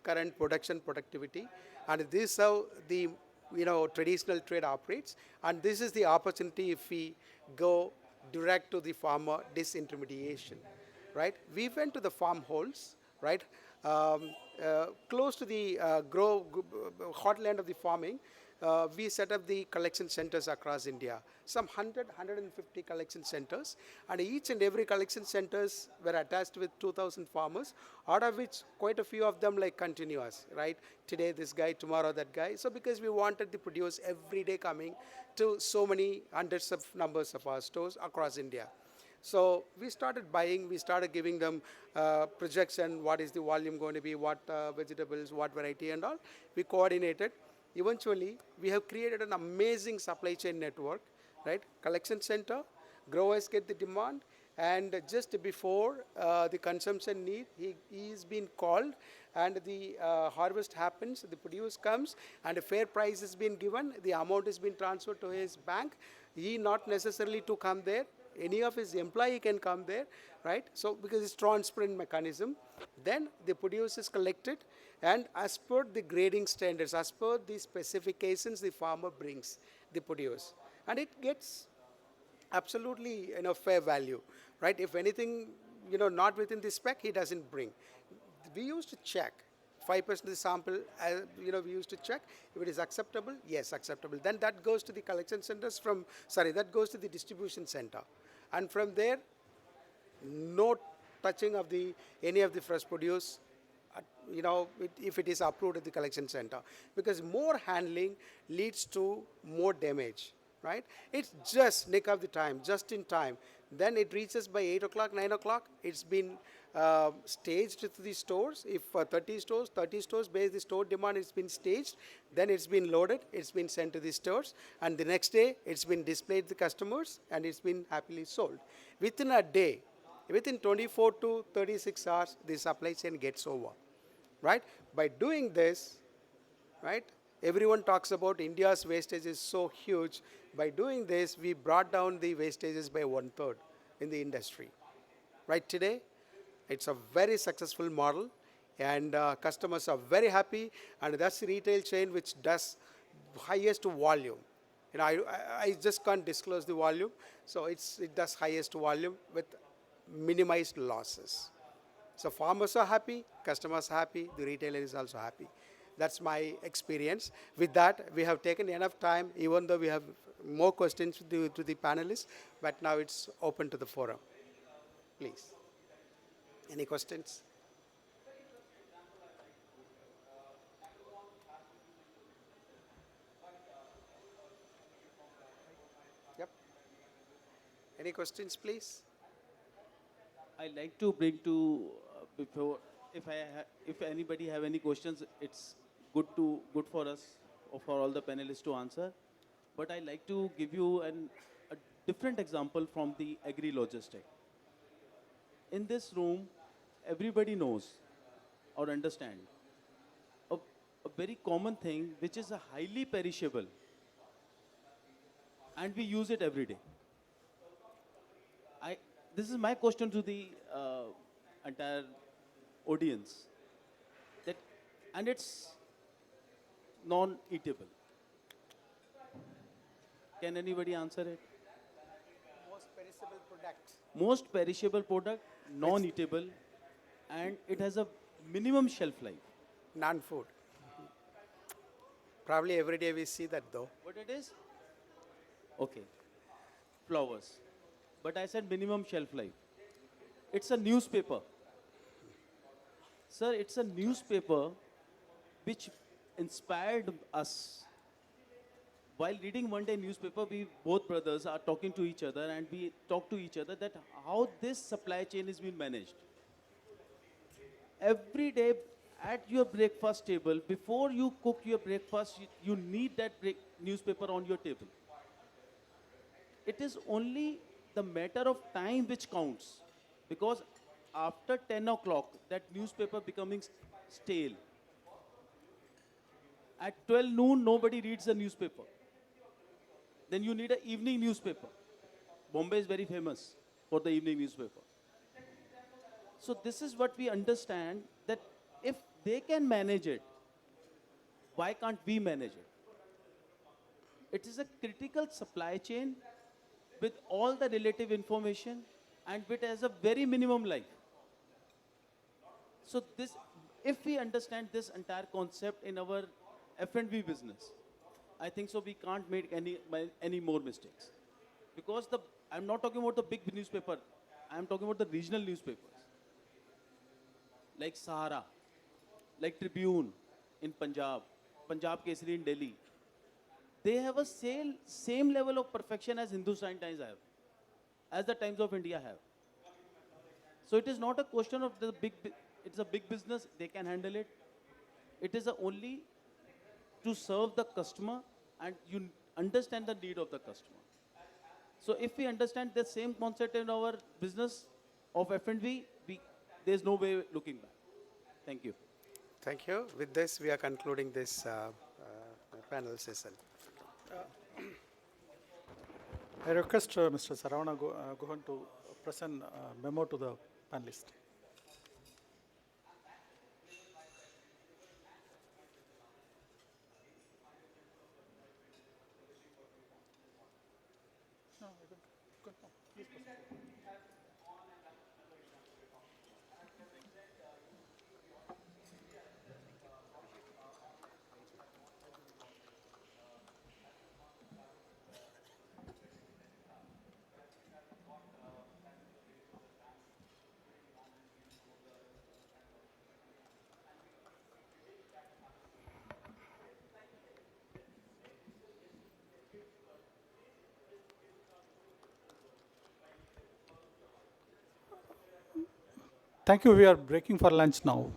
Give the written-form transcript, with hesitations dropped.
current production productivity, and this is how the traditional trade operates. And this is the opportunity if we go direct to the farmer disintermediation, right? We went to the farm holes, right? Close to the heartland of the farming, we set up the collection centers across India, some 100, 150 collection centers, and each and every collection centers were attached with 2,000 farmers, out of which quite a few of them like continuous, right? Today this guy, tomorrow that guy. So because we wanted the produce every day coming to so many hundreds of numbers of our stores across India. So we started buying, we started giving them projection, what is the volume going to be, what vegetables, what variety and all. We coordinated. Eventually, we have created an amazing supply chain network, right? Collection center, growers get the demand, and just before the consumption need, he is being called, and the harvest happens, the produce comes, and a fair price is being given, the amount is being transferred to his bank. He not necessarily to come there, any of his employee can come there, right? So because it's transparent mechanism, then the produce is collected, and as per the grading standards, as per the specifications the farmer brings the produce, and it gets absolutely fair value, right? If anything not within the spec, he doesn't bring. We used to check 5% of the sample, we used to check if it is acceptable. Yes, acceptable. Then that goes to the collection centers that goes to the distribution center, and from there, no touching of any of the fresh produce, if it is approved at the collection center, because more handling leads to more damage, right? It's just nick of the time, just in time. Then it reaches by 8 o'clock, 9 o'clock. It's been staged to the stores. If 30 stores based the store demand, it's been staged. Then it's been loaded. It's been sent to the stores. And the next day, it's been displayed to the customers, and it's been happily sold. Within a day, within 24 to 36 hours, the supply chain gets over, right? By doing this, right, everyone talks about India's wastage is so huge. By doing this, we brought down the wastages by 1/3 in the industry. Right today, it's a very successful model, and customers are very happy, and that's the retail chain which does highest volume. I just can't disclose the volume, so it does highest volume with minimized losses. So farmers are happy, customers are happy, the retailer is also happy. That's my experience. With that, we have taken enough time, even though we have more questions to the panelists, but now it's open to the forum. Please. Any questions? Yep. Any questions, please? I like to bring to before if anybody have any questions, it's good for us or for all the panelists to answer. But I like to give you a different example from the agri logistic. In this room, everybody knows or understand a very common thing which is a highly perishable, and we use it every day. This is my question to the entire audience. And it's non-eatable. Can anybody answer it? Most perishable product. Most perishable product, non-eatable, and it has a minimum shelf life. Non-food. Probably every day we see that though. What it is? Okay. Flowers. But I said minimum shelf life. It's a newspaper. Sir, it's a newspaper which inspired us. While reading one day newspaper, we both brothers are talking to each other, and we talk to each other that how this supply chain is being managed. Every day at your breakfast table, before you cook your breakfast, you need that newspaper on your table. It is only the matter of time which counts, because after 10 o'clock, that newspaper becoming stale. At 12 noon, nobody reads the newspaper. Then you need an evening newspaper. Bombay is very famous for the evening newspaper. So this is what we understand, that if they can manage it, why can't we manage it? It is a critical supply chain with all the relative information and it has a very minimum life. So this, if we understand this entire concept in our F&B business, I think so we can't make any more mistakes. Because I'm not talking about the big newspaper, I'm talking about the regional newspapers. Like Sahara, like Tribune in Punjab, Punjab Kesari in Delhi. They have a same level of perfection as Hindustan Times have, as the Times of India have. So it is not a question of it's a big business, they can handle it. It is only to serve the customer and you understand the need of the customer. So if we understand the same concept in our business of F&B, there's no way looking back. Thank you. Thank you. With this, we are concluding this panel session. I request Mr. Saravana Gughan to present a memo to the panelist. No, you can please present. Thank you. We are breaking for lunch now.